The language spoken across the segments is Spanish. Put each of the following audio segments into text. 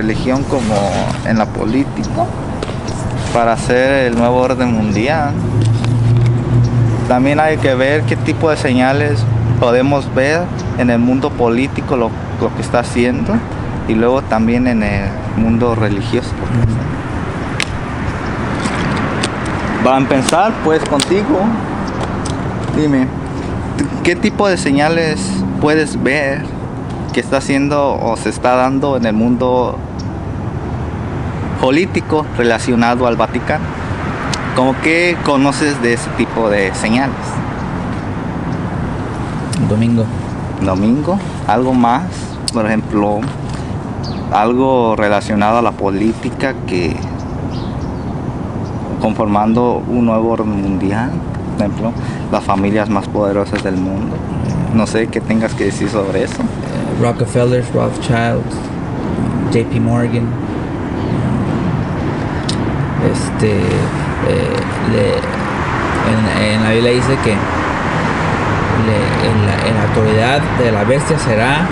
religión como en la política para hacer el nuevo orden mundial. También hay que ver qué tipo de señales podemos ver en el mundo político, lo que está haciendo, y luego también en el mundo religioso. Para empezar, pues contigo, dime, ¿qué tipo de señales puedes ver que está haciendo o se está dando en el mundo político relacionado al Vaticano? ¿Cómo que conoces de ese tipo de señales? Domingo, algo más, por ejemplo, algo relacionado a la política que conformando un nuevo orden mundial, por ejemplo, las familias más poderosas del mundo. No sé qué tengas que decir sobre eso. Rockefeller, Rothschild, JP Morgan. En la Biblia dice que en la autoridad de la bestia será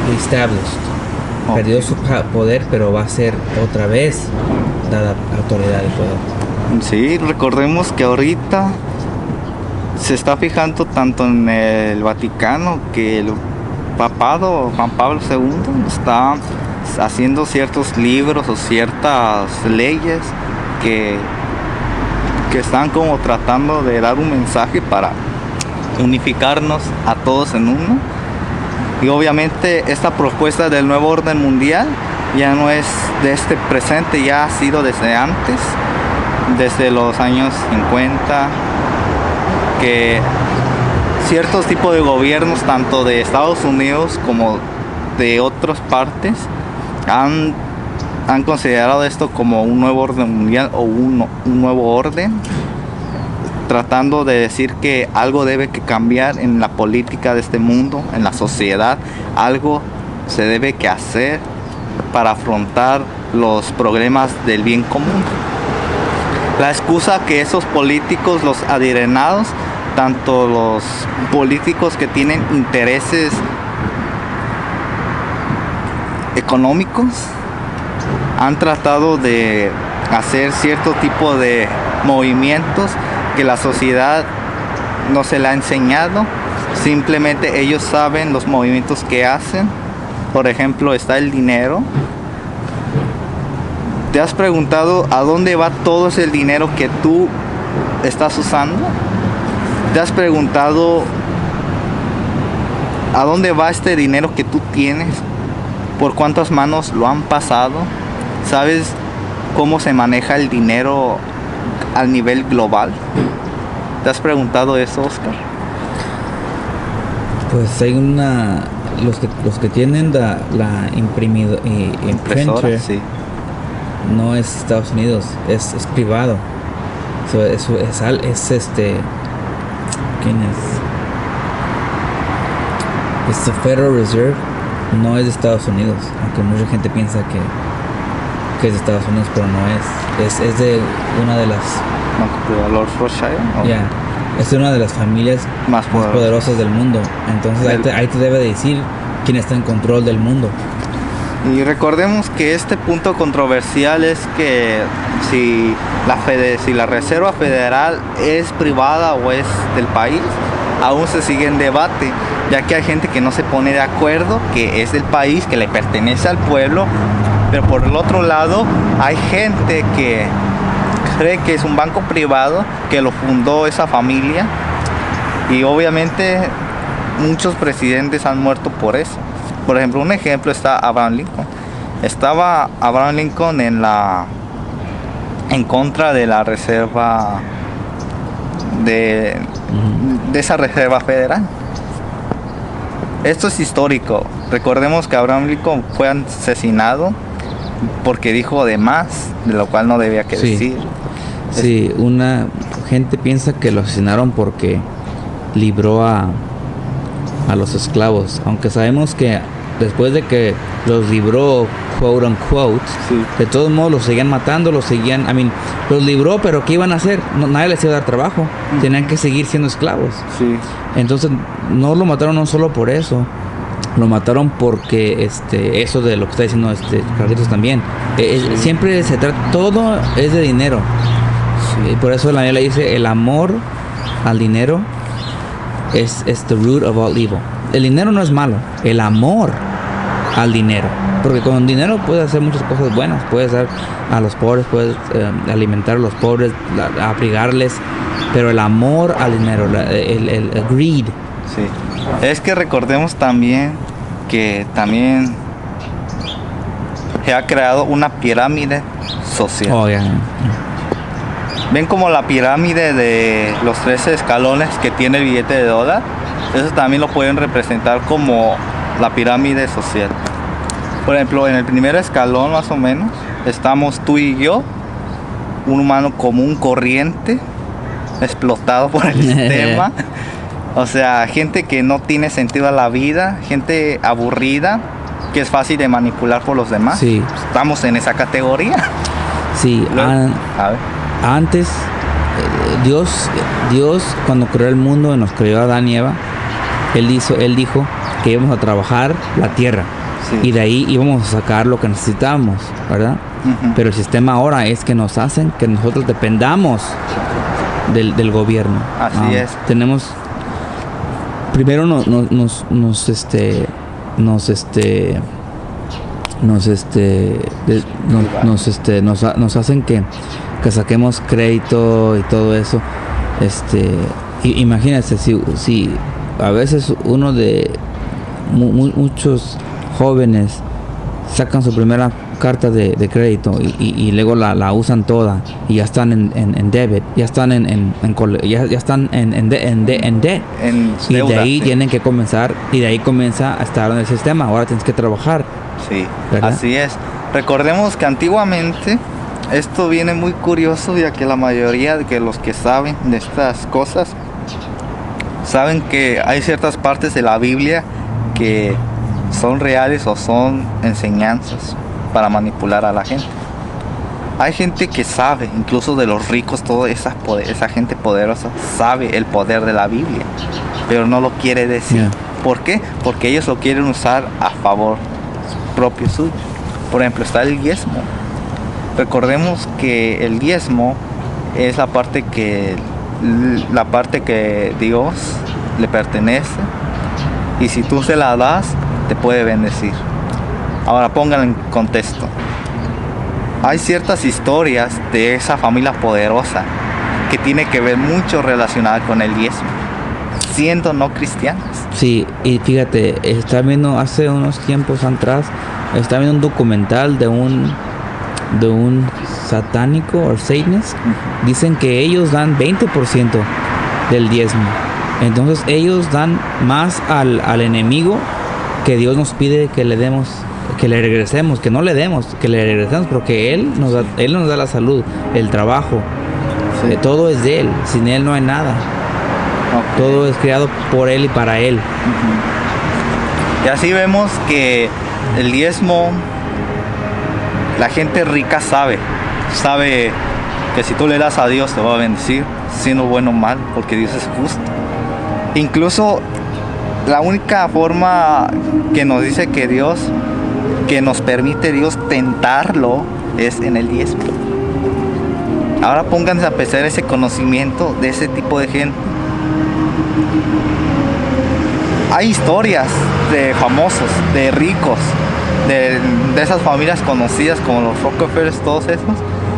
reestablished. Okay. Perdió su poder, pero va a ser otra vez dada autoridad y poder. Sí, recordemos que ahorita se está fijando tanto en el Vaticano que el papado Juan Pablo II está haciendo ciertos libros o ciertas leyes que están como tratando de dar un mensaje para unificarnos a todos en uno. Y obviamente esta propuesta del nuevo orden mundial ya no es de este presente, ya ha sido desde antes, desde los años 50, que ciertos tipos de gobiernos, tanto de Estados Unidos como de otras partes, han considerado esto como un nuevo orden mundial o un nuevo orden, tratando de decir que algo debe que cambiar en la política de este mundo, en la sociedad. Algo se debe que hacer para afrontar los problemas del bien común. La excusa que esos políticos, los adierenados, tanto los políticos que tienen intereses económicos, han tratado de hacer cierto tipo de movimientos que la sociedad no se le ha enseñado. Simplemente ellos saben los movimientos que hacen. Por ejemplo, está el dinero. ¿Te has preguntado a dónde va todo ese dinero que tú estás usando? ¿Te has preguntado a dónde va este dinero que tú tienes? ¿Por cuántas manos lo han pasado? ¿Sabes cómo se maneja el dinero al nivel global? ¿Te has preguntado eso, Oscar? Pues hay los que tienen la impresora, sí. No es Estados Unidos, es privado. Eso es ¿quién es? Es el Federal Reserve, no es de Estados Unidos, aunque mucha gente piensa que es de Estados Unidos, pero no es. Es de una de las... Lord Rothschild. Ya, es de una de las familias más poderosas del mundo. Entonces ahí te debe decir quién está en control del mundo. Y recordemos que este punto controversial es que si la Reserva Federal es privada o es del país, aún se sigue en debate, ya que hay gente que no se pone de acuerdo, que es del país, que le pertenece al pueblo, pero por el otro lado hay gente que cree que es un banco privado, que lo fundó esa familia, y obviamente muchos presidentes han muerto por eso. Por ejemplo, un ejemplo está Abraham Lincoln. Estaba Abraham Lincoln en contra de la reserva de esa reserva federal. Esto es histórico. Recordemos que Abraham Lincoln fue asesinado porque dijo de más, de lo cual no debía que decir. Sí, una gente piensa que lo asesinaron porque libró a los esclavos, aunque sabemos que después de que los libró, quote unquote, de todos modos los seguían matando, los libró, pero ¿qué iban a hacer? Nadie les iba a dar trabajo, tenían que seguir siendo esclavos. Entonces no lo mataron no solo por eso, lo mataron porque eso de lo que está diciendo Carlitos también. Siempre se trata, todo es de dinero. Y por eso la Biblia dice, el amor al dinero es the root of all evil. El dinero no es malo, el amor al dinero. Porque con dinero puedes hacer muchas cosas buenas. Puedes dar a los pobres, puedes alimentar a los pobres, abrigarles. Pero el amor al dinero, el greed. Sí. Es que recordemos también que también se ha creado una pirámide social. Oh, yeah. ¿Ven como la pirámide de los 13 escalones que tiene el billete de dólar? Eso también lo pueden representar como la pirámide social. Por ejemplo, en el primer escalón más o menos estamos tú y yo, un humano común corriente, explotado por el sistema. O sea, gente que no tiene sentido a la vida, gente aburrida, que es fácil de manipular por los demás. Sí. Estamos en esa categoría. Sí, A ver. antes Dios cuando creó el mundo y nos creó a Adán y Eva, Él dijo que íbamos a trabajar la tierra. Sí. Y de ahí íbamos a sacar lo que necesitábamos, ¿verdad? Uh-huh. Pero el sistema ahora es que nos hacen que nosotros dependamos del gobierno. Así es. Tenemos primero nos hacen que saquemos crédito y todo eso. Imagínense si a veces uno de muchos jóvenes sacan su primera carta de crédito y luego la usan toda y ya están en debit, ya están ya están en debt. Y de ahí sí. tienen que comenzar, y de ahí comienza a estar en el sistema. Ahora tienes que trabajar. Sí, ¿verdad? así es. Recordemos que antiguamente esto viene muy curioso, ya que la mayoría de los que saben de estas cosas saben que hay ciertas partes de la Biblia que son reales o son enseñanzas para manipular a la gente. Hay gente que sabe, incluso de los ricos, toda esa gente poderosa sabe el poder de la Biblia, pero no lo quiere decir. Yeah. ¿Por qué? Porque ellos lo quieren usar a favor propio suyo. Por ejemplo, está el diezmo. Recordemos que el diezmo es la parte que Dios le pertenece, y si tú se la das, te puede bendecir. Ahora pónganlo en contexto. Hay ciertas historias de esa familia poderosa que tiene que ver mucho relacionada con el diezmo, siendo no cristianas. Sí, y fíjate, estaba viendo hace unos tiempos atrás, estaba viendo un documental de un satánico o satanist. Dicen que ellos dan 20% del diezmo. Entonces ellos dan más al enemigo, que Dios nos pide que le demos, que le regresemos, que no le demos, que le regresemos, porque Él nos da la salud, el trabajo. Sí. Todo es de Él, sin Él no hay nada. Okay. Todo es creado por Él y para Él. Y así vemos que el diezmo, la gente rica sabe que si tú le das a Dios te va a bendecir, siendo bueno o mal, porque Dios es justo. Incluso la única forma que nos dice que nos permite Dios tentarlo es en el diezmo. Ahora pónganse a pensar ese conocimiento de ese tipo de gente. Hay historias de famosos, de ricos, de esas familias conocidas como los Rockefellers, todos esos.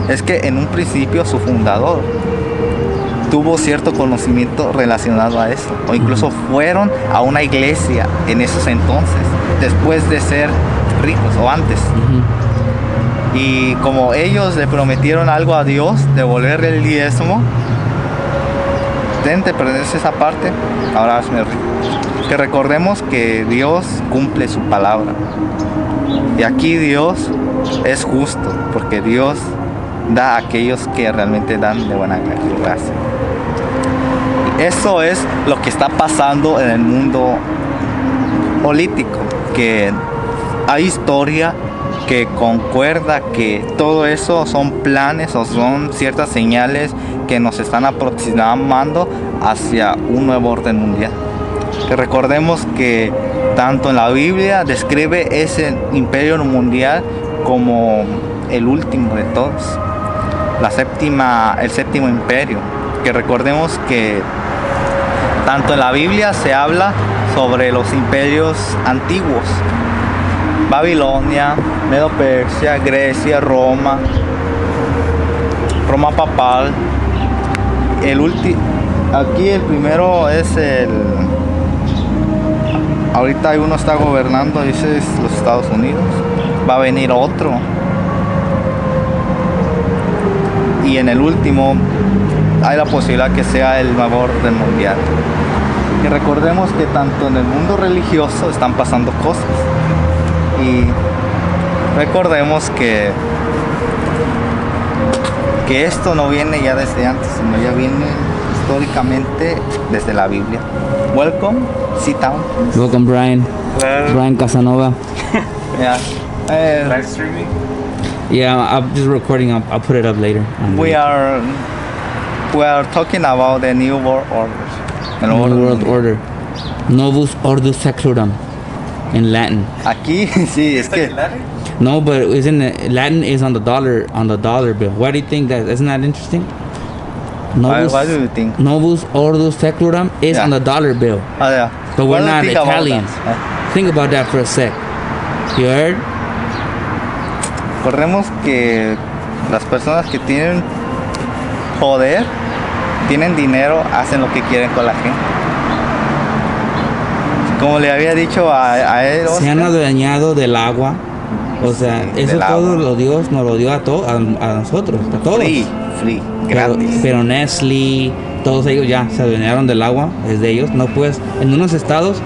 Es que en un principio su fundador tuvo cierto conocimiento relacionado a eso, o incluso fueron a una iglesia en esos entonces, después de ser ricos o antes. Y como ellos le prometieron algo a Dios, devolverle el diezmo, te perderse esa parte, ahora hazme rico. Que recordemos que Dios cumple su palabra, y aquí Dios es justo, porque Dios da a aquellos que realmente dan de buena gracia. Eso es lo que está pasando en el mundo político, que hay historia que concuerda que todo eso son planes o son ciertas señales que nos están aproximando hacia un nuevo orden mundial. Que recordemos que tanto en la Biblia describe ese imperio mundial como el último de todos, el séptimo imperio. Que recordemos que tanto en la Biblia se habla sobre los imperios antiguos: Babilonia, Medo-Persia, Grecia, Roma papal. Aquí el primero es ahorita uno está gobernando, dice, los Estados Unidos. Va a venir otro. Y en el último hay la posibilidad que sea el nuevo orden mundial. Y recordemos que tanto en el mundo religioso están pasando cosas. Y recordemos que esto no viene ya desde antes, sino ya viene históricamente desde la Biblia. Welcome, sit down. Welcome, Brian. Hello. Brian Casanova. Yeah. Live streaming? Yeah, I'm just recording. I'll put it up later. We are talking about the New World Order. New World Order. Novus Ordo Seclorum in Latin. Aquí sí, es que No, but Latin is on the dollar bill. Why do you think that? Isn't that interesting? why do you think? Novus Ordo Seclorum is Yeah. on the dollar bill, Yeah. but What we're do you not think about Italians. that? Think about that for a sec. You heard? Recordemos que las personas que tienen poder, tienen dinero, hacen lo que quieren con la gente. Como le había dicho a él, Se han Oscar, adueñado del agua. O sea, Sí, eso del todo agua. Dios nos lo dio a nosotros, a todos. free, Pero, gratis. pero Nestle, todos ellos ya se adueñaron del agua, es de ellos. No puedes, en unos estados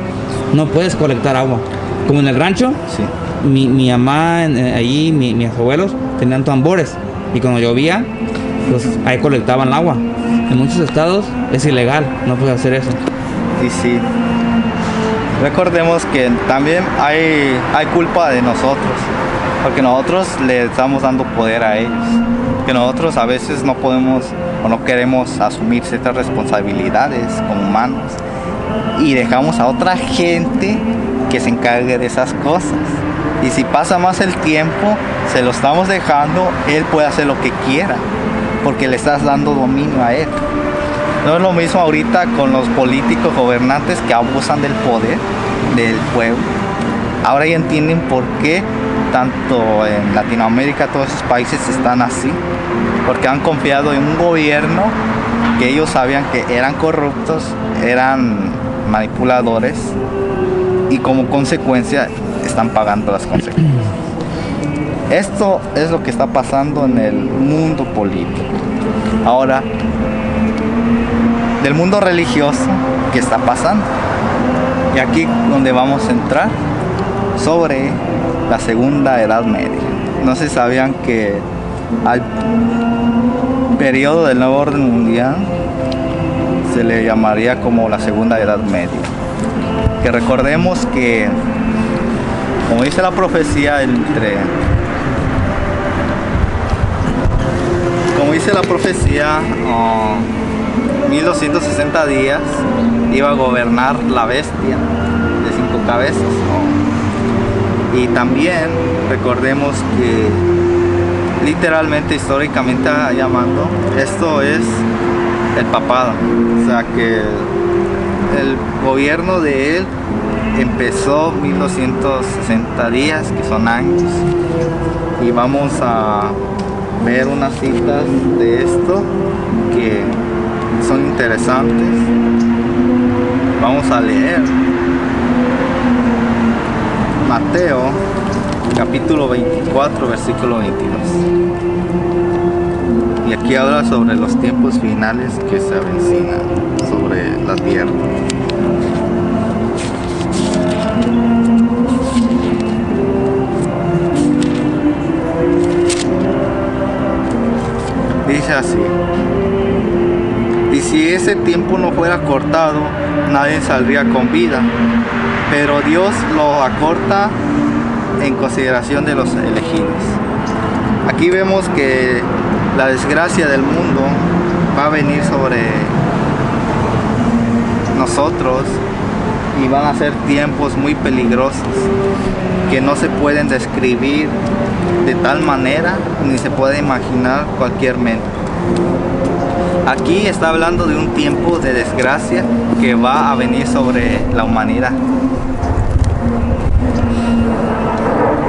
no puedes colectar agua. Como en el rancho, Sí. mi mamá, allí, mis abuelos tenían tambores. Y cuando llovía, pues ahí colectaban el agua. En muchos estados es ilegal, no puedes hacer eso. Y sí. Recordemos que también hay culpa de nosotros, porque nosotros le estamos dando poder a ellos. Que nosotros a veces no podemos o no queremos asumir ciertas responsabilidades como humanos y dejamos a otra gente que se encargue de esas cosas. Y si pasa más el tiempo, se lo estamos dejando, él puede hacer lo que quiera, porque le estás dando dominio a él. No es lo mismo ahorita con los políticos gobernantes que abusan del poder del pueblo. Ahora ya entienden por qué tanto en Latinoamérica todos esos países están así, porque han confiado en un gobierno que ellos sabían que eran corruptos, eran manipuladores y como consecuencia están pagando las consecuencias. Esto es lo que está pasando en el mundo político. Ahora, del mundo religioso, ¿qué está pasando? Y aquí donde vamos a entrar sobre la Segunda Edad Media. No se sabían que al periodo del nuevo orden mundial se le llamaría como la Segunda Edad Media. Que recordemos que, como dice la profecía, como dice la profecía, 1260 días iba a gobernar la bestia de 5 cabezas. Y también recordemos que literalmente, históricamente llamando, esto es el papado. O sea que el gobierno de él empezó 1260 días, que son años. Y vamos a ver unas citas de esto que son interesantes. Vamos a leer Mateo capítulo 24 versículo 22, y aquí habla sobre los tiempos finales que se avecinan sobre la tierra. Dice así: y si ese tiempo no fuera cortado, nadie saldría con vida, pero Dios lo acorta en consideración de los elegidos. Aquí vemos que la desgracia del mundo va a venir sobre nosotros y van a ser tiempos muy peligrosos que no se pueden describir de tal manera ni se puede imaginar cualquier mente. Aquí está hablando de un tiempo de desgracia que va a venir sobre la humanidad.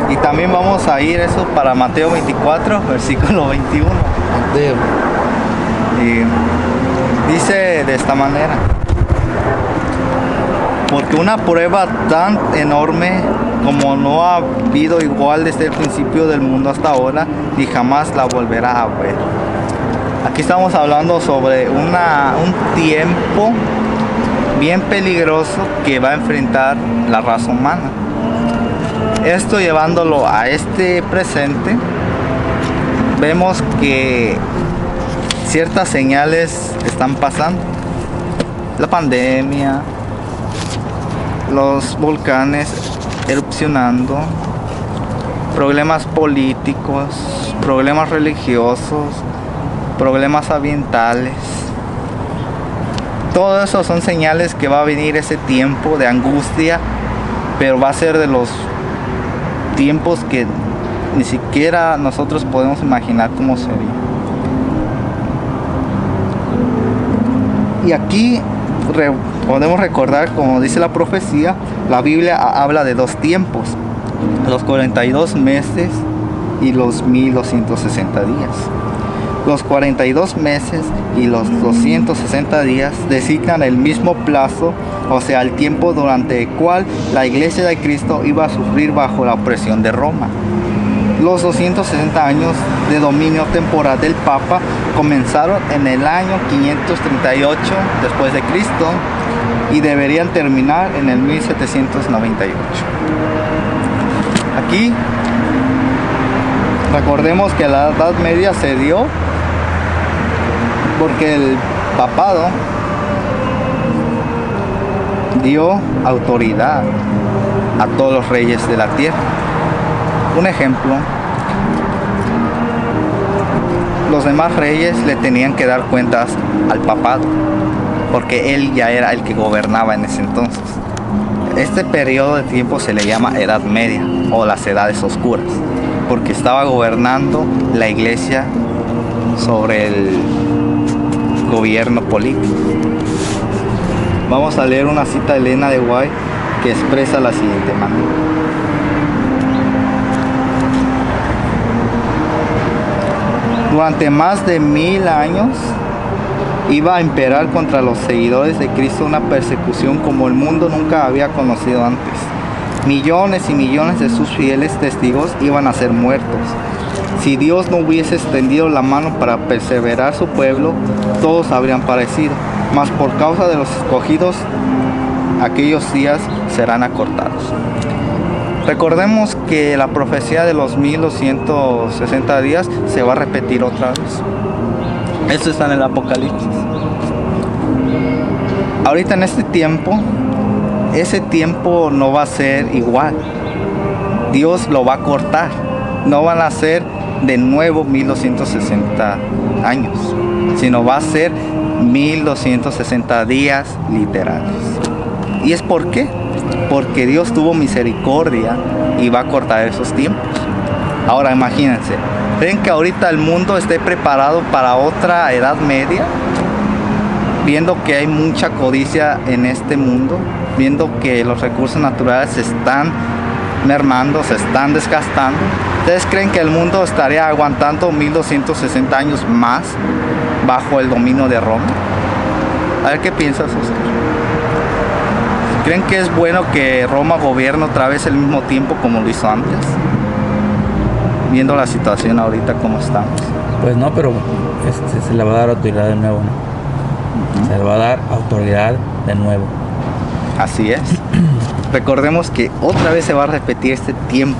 Y también vamos a ir eso para Mateo 24, versículo 21. Mateo. Y dice de esta manera: porque una prueba tan enorme como no ha habido igual desde el principio del mundo hasta ahora, ni jamás la volverá a haber. Aquí estamos hablando sobre un tiempo bien peligroso que va a enfrentar la raza humana. Esto llevándolo a este presente, vemos que ciertas señales están pasando. La pandemia, los volcanes erupcionando, problemas políticos, problemas religiosos, problemas ambientales. Todo eso son señales que va a venir ese tiempo de angustia, pero va a ser de los tiempos que ni siquiera nosotros podemos imaginar cómo sería. Y aquí podemos recordar, como dice la profecía, la Biblia habla de dos tiempos: los 42 meses y los 1260 días. Los 42 meses y los 260 días designan el mismo plazo, o sea, el tiempo durante el cual la Iglesia de Cristo iba a sufrir bajo la opresión de Roma. Los 260 años de dominio temporal del Papa comenzaron en el año 538 después de Cristo y deberían terminar en el 1798. Aquí recordemos que la Edad Media se dio porque el papado dio autoridad a todos los reyes de la tierra. Un ejemplo: los demás reyes le tenían que dar cuentas al papado, porque él ya era el que gobernaba en ese entonces. Este periodo de tiempo se le llama Edad Media o las Edades Oscuras, porque estaba gobernando la iglesia sobre el gobierno político. Vamos a leer una cita de Elena de White que expresa la siguiente manera: durante más de 1000 años iba a imperar contra los seguidores de Cristo una persecución como el mundo nunca había conocido antes. Millones y millones de sus fieles testigos iban a ser muertos. Si Dios no hubiese extendido la mano para perseverar su pueblo, todos habrían perecido. Mas por causa de los escogidos, aquellos días serán acortados. Recordemos que la profecía de los 1260 días se va a repetir otra vez. Esto está en el Apocalipsis. Ahorita en este tiempo, ese tiempo no va a ser igual. Dios lo va a cortar. No van a ser de nuevo 1260 años, sino va a ser 1260 días literales. ¿Y es por qué? Porque Dios tuvo misericordia y va a cortar esos tiempos. Ahora imagínense, ¿creen que ahorita el mundo esté preparado para otra Edad Media? Viendo que hay mucha codicia en este mundo, viendo que los recursos naturales se están mermando, se están desgastando. ¿Ustedes creen que el mundo estaría aguantando 1260 años más bajo el dominio de Roma? A ver qué piensas, Oscar. ¿Creen que es bueno que Roma gobierne otra vez el mismo tiempo como lo hizo antes? Viendo la situación ahorita como estamos. Pues no, pero se le va a dar autoridad de nuevo, ¿no? Se le va a dar autoridad de nuevo. Así es. Recordemos que otra vez se va a repetir este tiempo.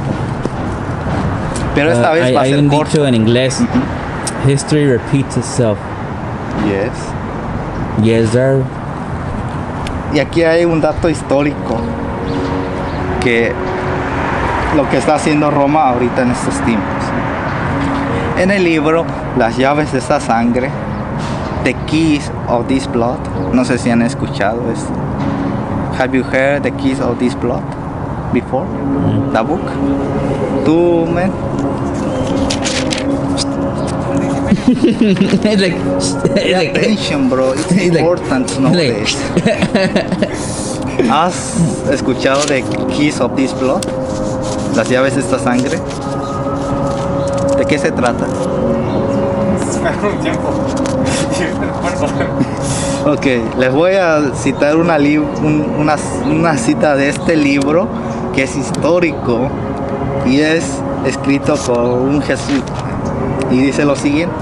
Pero esta vez va a ser hay un corto. dicho en inglés: history repeats itself. Yes. Yes, sir. Y aquí hay un dato histórico, que lo que está haciendo Roma ahorita en estos tiempos. En el libro Las llaves de esta sangre, The Keys of This Blood, no sé si han escuchado esto. Have you heard the Kiss of This Blood before? The book? Tú, man? It's like, Pay attention, bro. It's It's like- important to know like- this. ¿Has escuchado de Kiss of This Blood? Las llaves de esta sangre. ¿De qué se trata? Un tiempo. Ok, les voy a citar una cita de este libro que es histórico y es escrito por un jesuita. Y dice lo siguiente.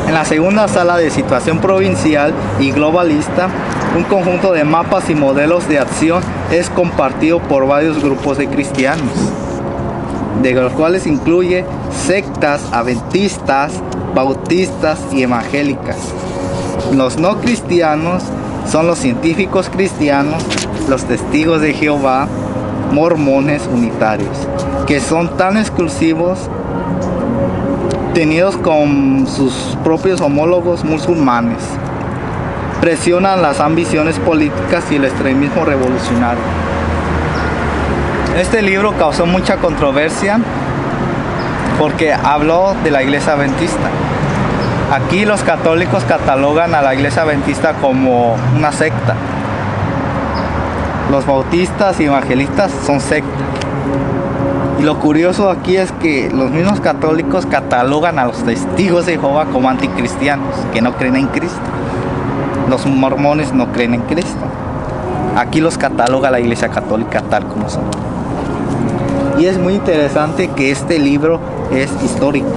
En la segunda sala de situación provincial y globalista, un conjunto de mapas y modelos de acción es compartido por varios grupos de cristianos, de los cuales incluye sectas adventistas, bautistas y evangélicas. Los no cristianos son los científicos cristianos, los testigos de Jehová, mormones unitarios, que son tan exclusivos tenidos con sus propios homólogos musulmanes. Presionan las ambiciones políticas y el extremismo revolucionario. Este libro causó mucha controversia porque habló de la iglesia adventista. Aquí los católicos catalogan a la iglesia adventista como una secta. Los bautistas y evangelistas son sectas. Y lo curioso aquí es que los mismos católicos catalogan a los testigos de Jehová como anticristianos, que no creen en Cristo. Los mormones no creen en Cristo. Aquí los cataloga la iglesia católica tal como son. Y es muy interesante que este libro es histórico.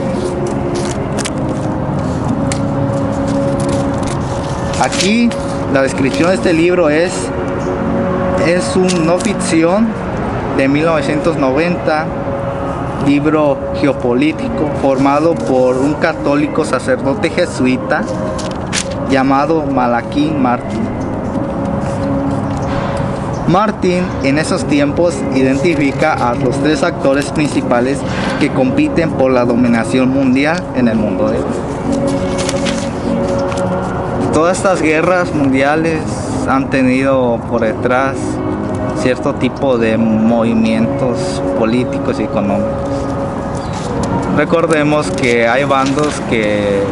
Aquí la descripción de este libro es un no ficción de 1990, libro geopolítico formado por un católico sacerdote jesuita llamado Malachi Martin. Martin en esos tiempos identifica a los tres actores principales que compiten por la dominación mundial en el mundo de hoy. Todas estas guerras mundiales han tenido por detrás cierto tipo de movimientos políticos y económicos. Recordemos que hay bandos que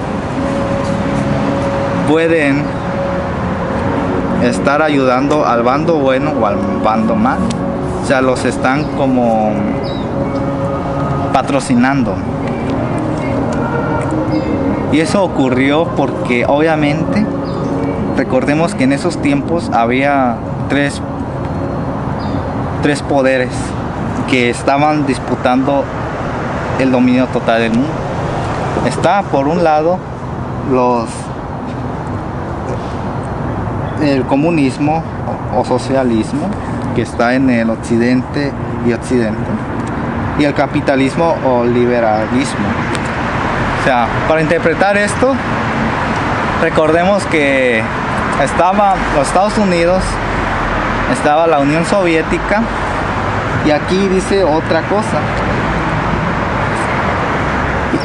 pueden estar ayudando al bando bueno o al bando malo. O sea, los están como patrocinando. Y eso ocurrió porque obviamente recordemos que en esos tiempos había tres poderes que estaban disputando el dominio total del mundo. Está por un lado el comunismo o socialismo, que está en el occidente y el capitalismo o liberalismo. O sea, para interpretar esto, recordemos que estaban los Estados Unidos, estaba la Unión Soviética, y aquí dice otra cosa,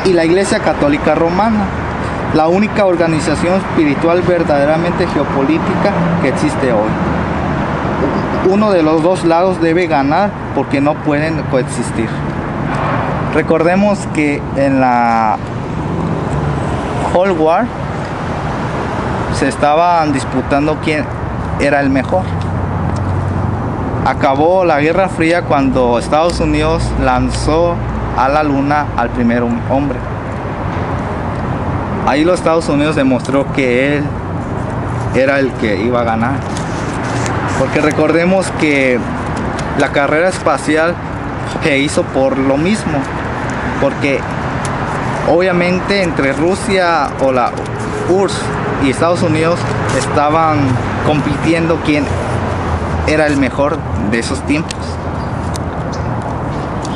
y la Iglesia Católica Romana, la única organización espiritual verdaderamente geopolítica que existe hoy. Uno de los dos lados debe ganar porque no pueden coexistir. Recordemos que en la Cold War se estaban disputando quién era el mejor. Acabó la Guerra Fría cuando Estados Unidos lanzó a la luna al primer hombre. Ahí los Estados Unidos demostró que él era el que iba a ganar. Porque recordemos que la carrera espacial se hizo por lo mismo. Porque obviamente entre Rusia o la URSS y Estados Unidos estaban compitiendo quién era el mejor de esos tiempos.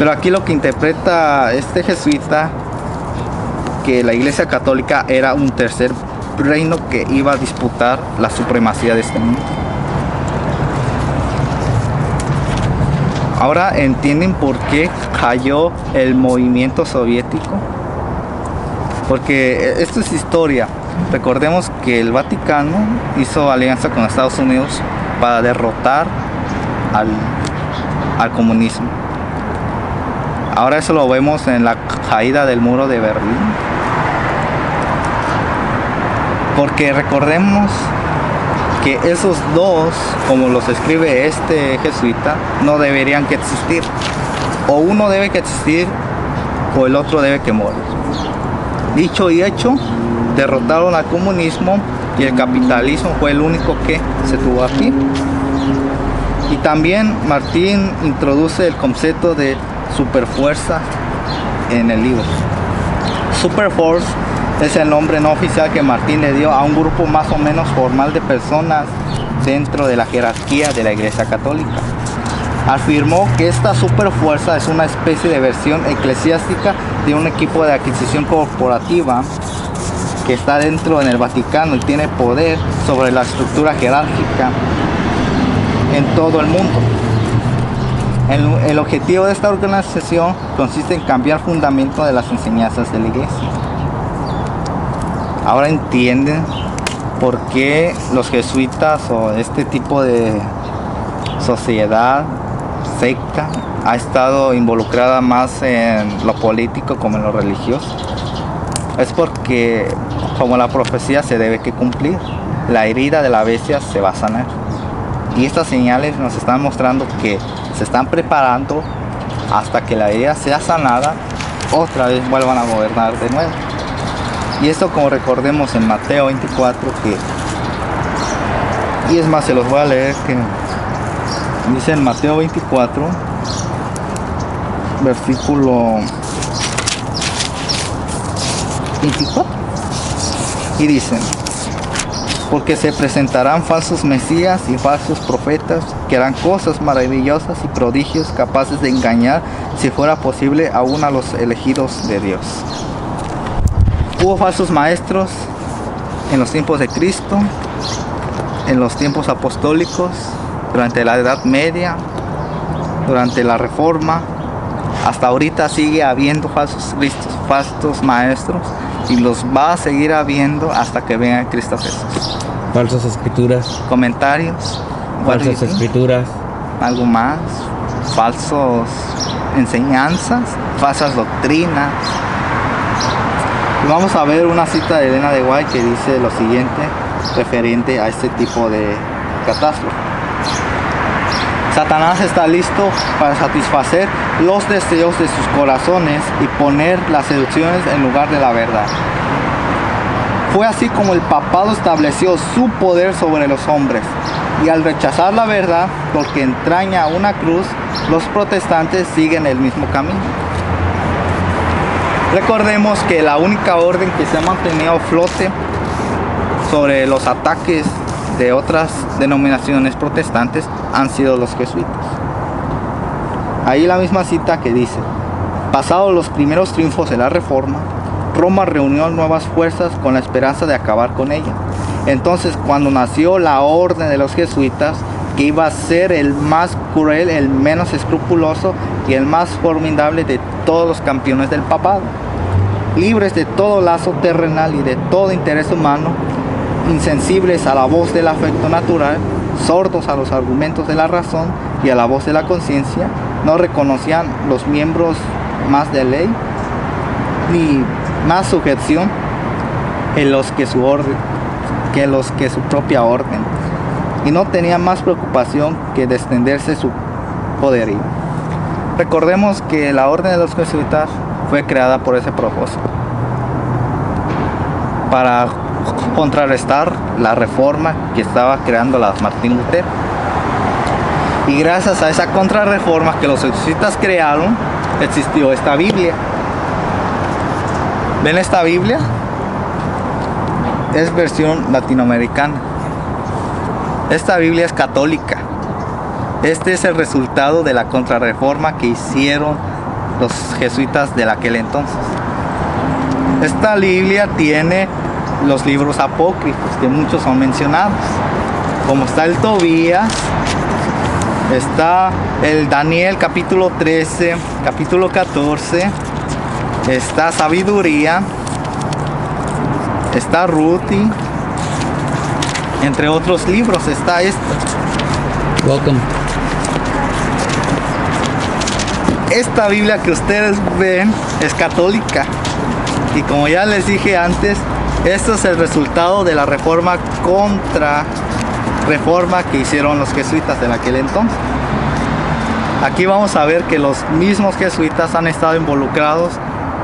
Pero aquí lo que interpreta este jesuita, que la Iglesia Católica era un tercer reino que iba a disputar la supremacía de este mundo. Ahora entienden por qué cayó el movimiento soviético. Porque esto es historia. Recordemos que el Vaticano hizo alianza con Estados Unidos para derrotar al comunismo. Ahora eso lo vemos en la caída del muro de Berlín. Porque recordemos que esos dos, como los escribe este jesuita, no deberían que existir. O uno debe que existir o el otro debe que morir. Dicho y hecho, derrotaron al comunismo y el capitalismo fue el único que se tuvo aquí. Y también Martín introduce el concepto de superfuerza en el libro. Superforce es el nombre no oficial que Martín le dio a un grupo más o menos formal de personas dentro de la jerarquía de la Iglesia Católica. Afirmó que esta superfuerza es una especie de versión eclesiástica de un equipo de adquisición corporativa que está dentro en el Vaticano y tiene poder sobre la estructura jerárquica en todo el mundo. El objetivo de esta organización consiste en cambiar fundamentos de las enseñanzas de la Iglesia. Ahora entienden por qué los jesuitas o este tipo de sociedad, secta, ha estado involucrada más en lo político como en lo religioso. Es porque, como la profecía se debe que cumplir, la herida de la bestia se va a sanar. Y estas señales nos están mostrando que se están preparando hasta que la herida sea sanada, otra vez vuelvan a gobernar de nuevo. Y esto, como recordemos en Mateo 24, y es más, se los voy a leer, que dice en Mateo 24, versículo 24, y dicen: porque se presentarán falsos mesías y falsos profetas que harán cosas maravillosas y prodigios capaces de engañar, si fuera posible, aún a los elegidos de Dios. Hubo falsos maestros en los tiempos de Cristo, en los tiempos apostólicos, durante la Edad Media, durante la Reforma. Hasta ahorita sigue habiendo falsos cristos, falsos maestros, y los va a seguir habiendo hasta que venga Cristo Jesús. Falsas escrituras. Comentarios. Falsas escrituras. Algo más. Falsos enseñanzas, falsas doctrinas. Y vamos a ver una cita de Elena de White que dice lo siguiente referente a este tipo de catástrofe. Satanás está listo para satisfacer los deseos de sus corazones y poner las seducciones en lugar de la verdad. Fue así como el papado estableció su poder sobre los hombres, y al rechazar la verdad, porque entraña una cruz, los protestantes siguen el mismo camino. Recordemos que la única orden que se ha mantenido a flote sobre los ataques de otras denominaciones protestantes han sido los jesuitas. Ahí la misma cita que dice: pasados los primeros triunfos de la Reforma, Roma reunió nuevas fuerzas con la esperanza de acabar con ella. Entonces, cuando nació la orden de los jesuitas, que iba a ser el más cruel, el menos escrupuloso y el más formidable de todos los campeones del papado, libres de todo lazo terrenal y de todo interés humano, insensibles a la voz del afecto natural, sordos a los argumentos de la razón y a la voz de la conciencia, no reconocían los miembros más de ley ni más sujeción en los que su orden, que los que su propia orden, y no tenían más preocupación que de extenderse su poderío. Recordemos que la orden de los jesuitas fue creada por ese propósito, para contrarrestar la reforma que estaba creando la Martín Lutero. Y gracias a esa contrarreforma que los jesuitas crearon, existió esta Biblia. ¿Ven esta Biblia? Es versión latinoamericana. Esta Biblia es católica. Este es el resultado de la contrarreforma que hicieron los jesuitas de aquel entonces. Esta Biblia tiene los libros apócrifos, que muchos son mencionados, como está el Tobías, está el Daniel capítulo 13, capítulo 14, está Sabiduría, está Ruti, entre otros libros está esto. Welcome. Esta Biblia que ustedes ven es católica. Y como ya les dije antes, esto es el resultado de la reforma contra reforma que hicieron los jesuitas de aquel entonces. Aquí vamos a ver que los mismos jesuitas han estado involucrados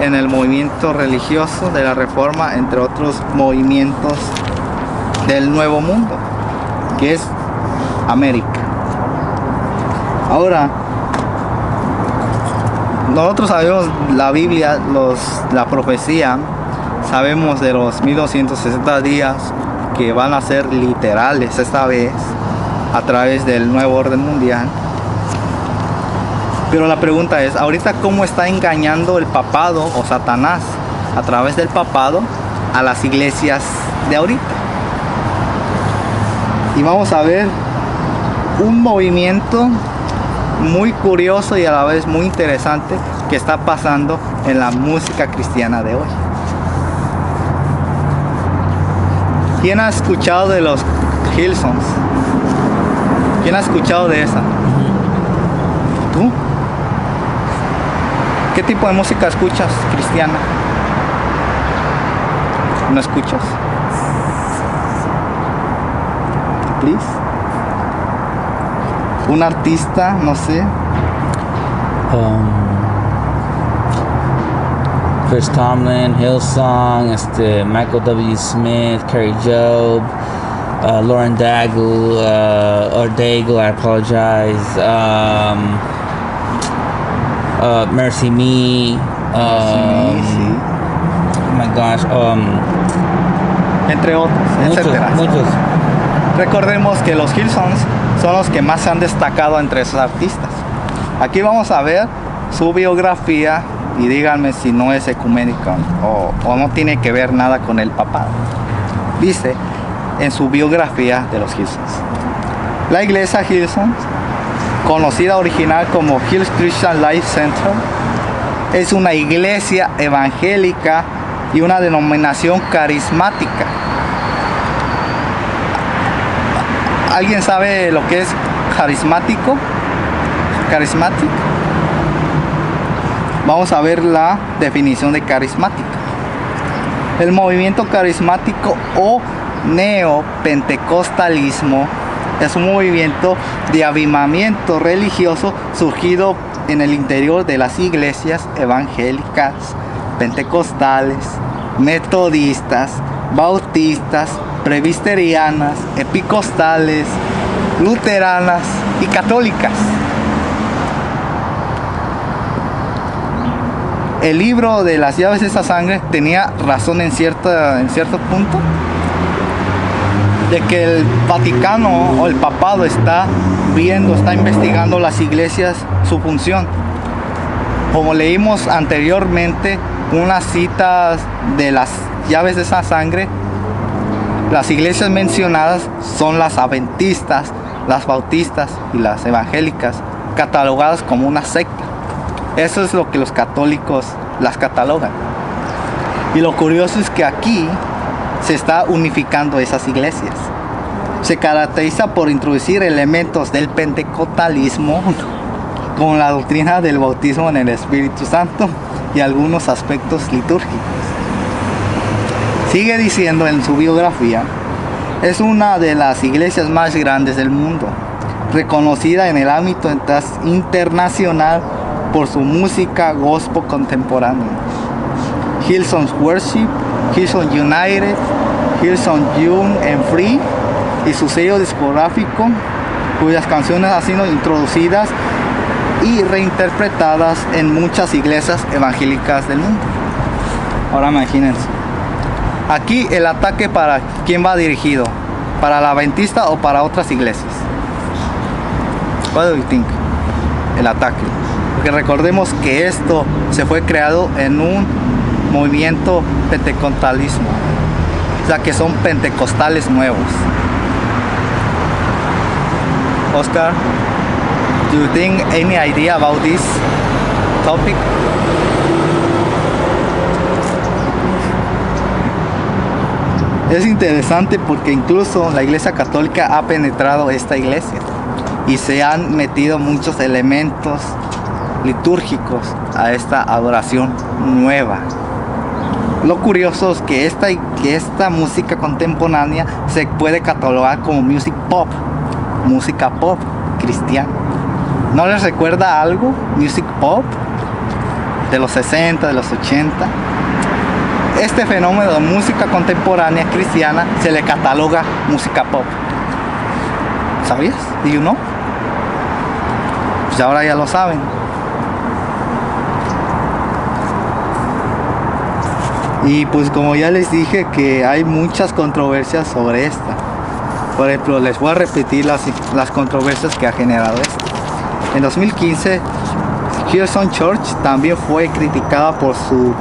en el movimiento religioso de la reforma, entre otros movimientos del Nuevo Mundo, que es América. Ahora, nosotros sabemos la Biblia, la profecía, sabemos de los 1260 días que van a ser literales esta vez a través del nuevo orden mundial. Pero la pregunta es, ahorita cómo está engañando el papado o Satanás a través del papado a las iglesias de ahorita. Y vamos a ver un movimiento muy curioso y a la vez muy interesante que está pasando en la música cristiana de hoy. ¿Quién ha escuchado de los Hillsongs? ¿Quién ha escuchado de esa? ¿Tú? ¿Qué tipo de música escuchas cristiana? ¿No escuchas? Please. Un artista, no sé. Chris Tomlin, Hillsong, Michael W. Smith, Carrie Job, Lauren Daigle, or Daigle, I apologize. Mercy Me. Sí. Oh my gosh. Entre otros, etcétera. Muchos. Recordemos que los Hillsongs son los que más se han destacado entre esos artistas. Aquí vamos a ver su biografía y díganme si no es ecuménica o no tiene que ver nada con el papado. Dice en su biografía de los Hillsongs: la iglesia Hillsong, conocida original como Hills Christian Life Center, es una iglesia evangélica y una denominación carismática. ¿Alguien sabe lo que es carismático? Carismático. Vamos a ver la definición de carismática. El movimiento carismático o neopentecostalismo es un movimiento de avivamiento religioso surgido en el interior de las iglesias evangélicas, pentecostales, metodistas, bautistas, presbiterianas, episcopales, luteranas y católicas. El libro de las llaves de esa sangre tenía razón en cierto punto, de que el Vaticano o el papado está investigando las iglesias, su función. Como leímos anteriormente unas citas de las llaves de esa sangre, las iglesias mencionadas son las adventistas, las bautistas y las evangélicas, catalogadas como una secta. Eso es lo que los católicos las catalogan. Y lo curioso es que aquí se está unificando esas iglesias. Se caracteriza por introducir elementos del pentecostalismo con la doctrina del bautismo en el Espíritu Santo y algunos aspectos litúrgicos. Sigue diciendo en su biografía: es una de las iglesias más grandes del mundo, reconocida en el ámbito internacional por su música gospel contemporánea. Hillsong Worship, Hillsong United, Hillsong Young and Free y su sello discográfico, cuyas canciones han sido introducidas y reinterpretadas en muchas iglesias evangélicas del mundo. Ahora imagínense, aquí el ataque, ¿para quién va dirigido? ¿Para la adventista o para otras iglesias? What do you think? El ataque. Porque recordemos que esto se fue creado en un movimiento pentecostalismo, o sea que son pentecostales nuevos. Oscar, do you think any idea about this topic? Es interesante porque incluso la Iglesia Católica ha penetrado esta iglesia. y se han metido muchos elementos litúrgicos a esta adoración nueva. Lo curioso es que esta música contemporánea se puede catalogar como music pop, música pop cristiana. ¿No les recuerda algo? Music pop de los 60, de los 80. Este fenómeno de música contemporánea cristiana se le cataloga música pop. ¿Sabías? ¿Do you know? Pues ahora ya lo saben. Y pues como ya les dije que hay muchas controversias sobre esta. Por ejemplo, les voy a repetir las controversias que ha generado esto. En 2015, Hillsong Church también fue criticada por su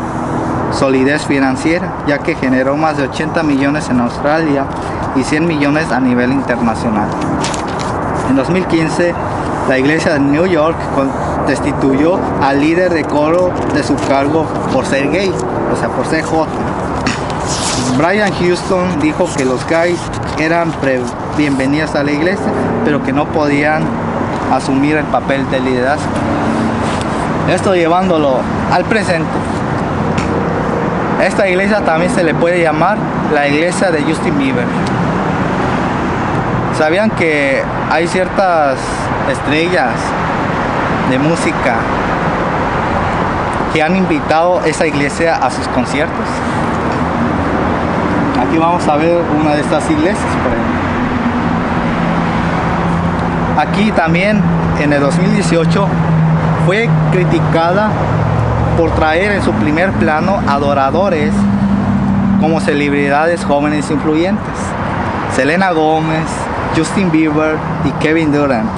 solidez financiera, ya que generó más de 80 millones en Australia y 100 millones a nivel internacional. En 2015, la iglesia de New York destituyó al líder de coro de su cargo por ser gay, o sea, por ser joto. Brian Houston dijo que los gays eran bienvenidos a la iglesia, pero que no podían asumir el papel de liderazgo. Esto llevándolo al presente. Esta iglesia también se le puede llamar la iglesia de Justin Bieber. ¿Sabían que hay ciertas estrellas de música que han invitado a esa iglesia a sus conciertos? Aquí vamos a ver una de estas iglesias, por ejemplo. Aquí también en el 2018 fue criticada por traer en su primer plano adoradores como celebridades jóvenes influyentes. Selena Gómez, Justin Bieber y Kevin Durant.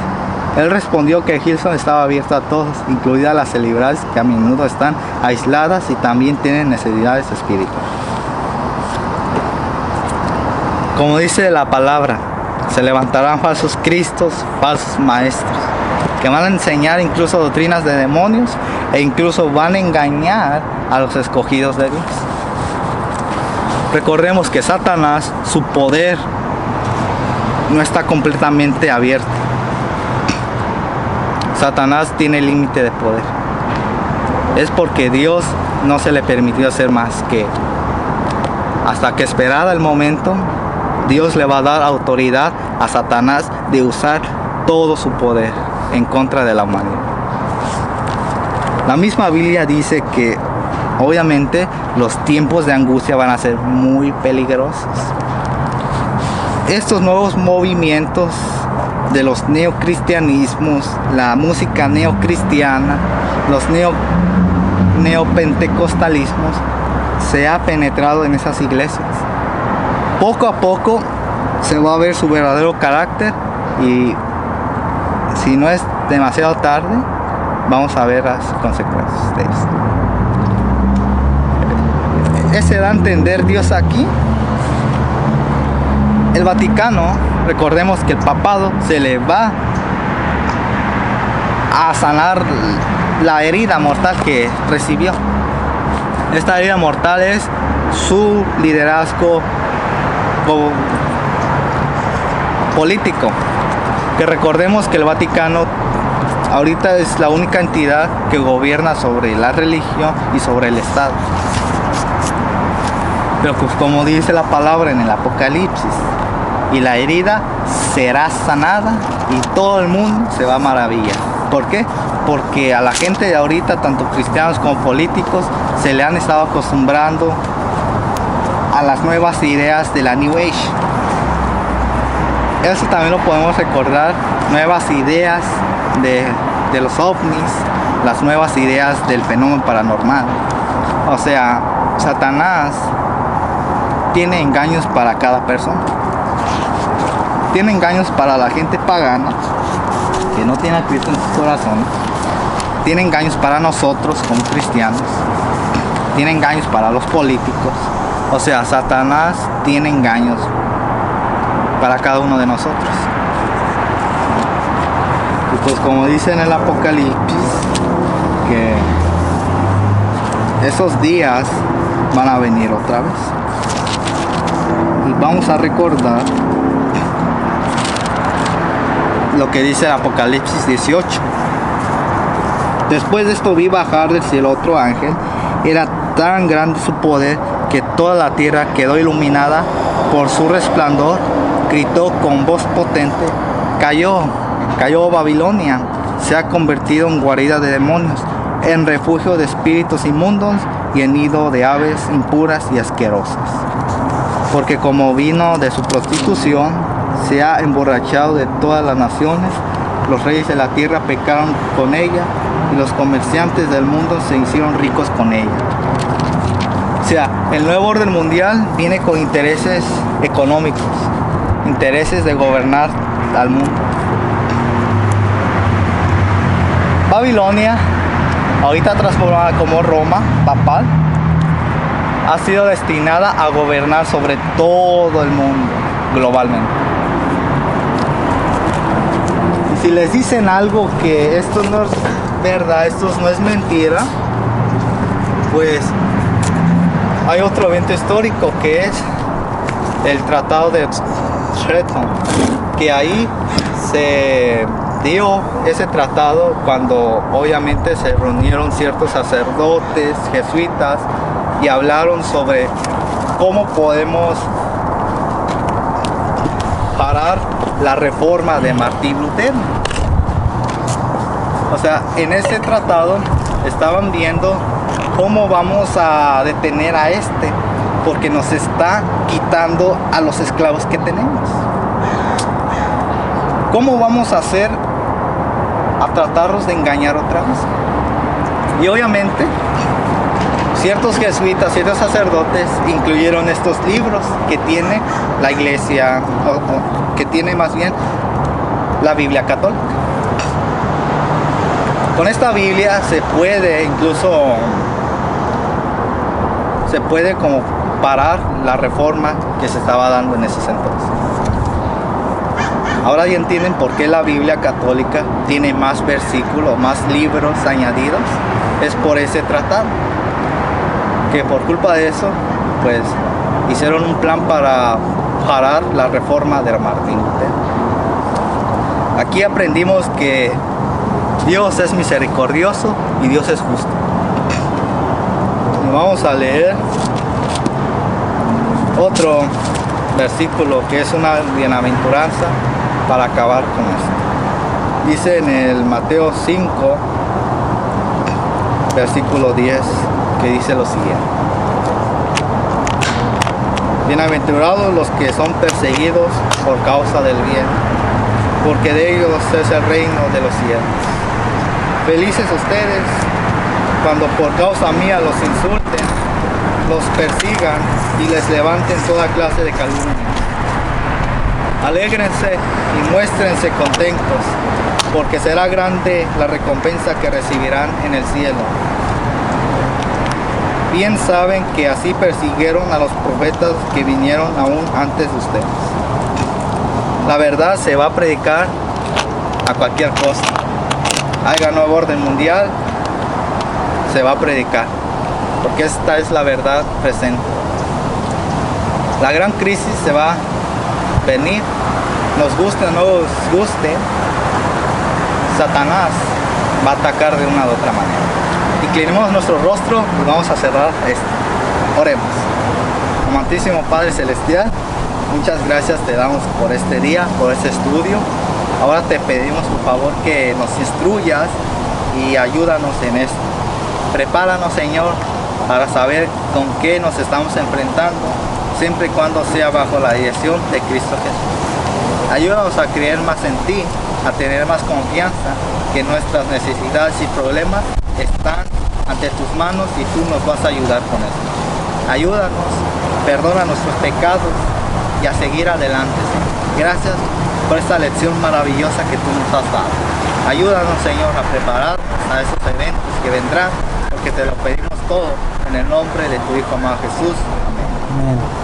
Él respondió que Hillsong estaba abierto a todos, incluidas las celebridades que a menudo están aisladas y también tienen necesidades espirituales. Como dice la palabra, se levantarán falsos cristos, falsos maestros, que van a enseñar incluso doctrinas de demonios e incluso van a engañar a los escogidos de Dios. Recordemos que Satanás, su poder no está completamente abierto. Satanás tiene límite de poder. Es porque Dios no se le permitió hacer más que hasta que esperara el momento, Dios le va a dar autoridad a Satanás de usar todo su poder en contra de la humanidad. La misma Biblia dice que obviamente los tiempos de angustia van a ser muy peligrosos. Estos nuevos movimientos de los neocristianismos, la música neocristiana, los neopentecostalismos, se ha penetrado en esas iglesias. Poco a poco se va a ver su verdadero carácter y si no es demasiado tarde, vamos a ver las consecuencias de esto. ¿Ese da a entender Dios aquí? El Vaticano, recordemos que el papado se le va a sanar la herida mortal que recibió. Esta herida mortal es su liderazgo político, que recordemos que el Vaticano ahorita es la única entidad que gobierna sobre la religión y sobre el Estado. Pero pues, como dice la palabra en el Apocalipsis, y la herida será sanada y todo el mundo se va a maravillar. ¿Por qué? Porque a la gente de ahorita, tanto cristianos como políticos, se le han estado acostumbrando a las nuevas ideas de la New Age. Eso también lo podemos recordar, nuevas ideas de los ovnis, las nuevas ideas del fenómeno paranormal. O sea, Satanás tiene engaños para cada persona. Tiene engaños para la gente pagana, que no tiene a Cristo en su corazón. Tiene engaños para nosotros como cristianos. Tiene engaños para los políticos. O sea, Satanás tiene engaños para cada uno de nosotros. Y pues como dice en el Apocalipsis, que esos días van a venir otra vez. Y vamos a recordar lo que dice el Apocalipsis 18. Después de esto vi bajar del cielo otro ángel. Era tan grande su poder que toda la tierra quedó iluminada por su resplandor. Gritó con voz potente: cayó Babilonia, se ha convertido en guarida de demonios, en refugio de espíritus inmundos y en nido de aves impuras y asquerosas. Porque como vino de su prostitución, se ha emborrachado de todas las naciones. Los reyes de la tierra pecaron con ella y los comerciantes del mundo se hicieron ricos con ella. O sea, el nuevo orden mundial viene con intereses económicos, intereses de gobernar al mundo. Babilonia, ahorita transformada como Roma papal, ha sido destinada a gobernar sobre todo el mundo globalmente. Y si les dicen algo que esto no es verdad, esto no es mentira, pues hay otro evento histórico que es el Tratado de Trenton, que ahí se dio ese tratado cuando obviamente se reunieron ciertos sacerdotes jesuitas y hablaron sobre cómo podemos parar la reforma de Martín Lutero. O sea, en ese tratado estaban viendo cómo vamos a detener a porque nos está quitando a los esclavos que tenemos. ¿Cómo vamos a hacer a tratarlos de engañar otra vez? Y obviamente ciertos jesuitas, ciertos sacerdotes incluyeron estos libros que tiene la iglesia, o que tiene más bien la Biblia católica. Con esta Biblia se puede como parar la reforma que se estaba dando en ese entonces. Ahora ya entienden por qué la Biblia católica tiene más versículos, más libros añadidos. Es por ese tratado. Que por culpa de eso, pues hicieron un plan para parar la reforma de Martín Lutero. Aquí aprendimos que Dios es misericordioso y Dios es justo. Y vamos a leer otro versículo que es una bienaventuranza para acabar con esto. Dice en el Mateo 5, versículo 10, que dice lo siguiente: bienaventurados los que son perseguidos por causa del bien, porque de ellos es el reino de los cielos. Felices ustedes cuando por causa mía los insulten, los persigan y les levanten toda clase de calumnia. Alégrense y muéstrense contentos, porque será grande la recompensa que recibirán en el cielo. Bien saben que así persiguieron a los profetas que vinieron aún antes de ustedes. La verdad se va a predicar a cualquier costo. Haya nuevo orden mundial, se va a predicar, porque esta es la verdad presente. La gran crisis se va a venir, nos guste o no nos guste, Satanás va a atacar de una u otra manera. Inclinemos nuestro rostro y vamos a cerrar esto. Oremos. Amantísimo Padre Celestial, muchas gracias te damos por este día, por este estudio. Ahora te pedimos por favor que nos instruyas y ayúdanos en esto. Prepáranos, Señor, para saber con qué nos estamos enfrentando, siempre y cuando sea bajo la dirección de Cristo Jesús. Ayúdanos a creer más en ti, a tener más confianza que nuestras necesidades y problemas están ante tus manos y tú nos vas a ayudar con esto. Ayúdanos, perdona nuestros pecados y a seguir adelante, Señor. Gracias por esta lección maravillosa que tú nos has dado. Ayúdanos, Señor, a prepararnos a esos eventos que vendrán, porque te lo pedimos todo en el nombre de tu Hijo amado Jesús. Amén. Amén.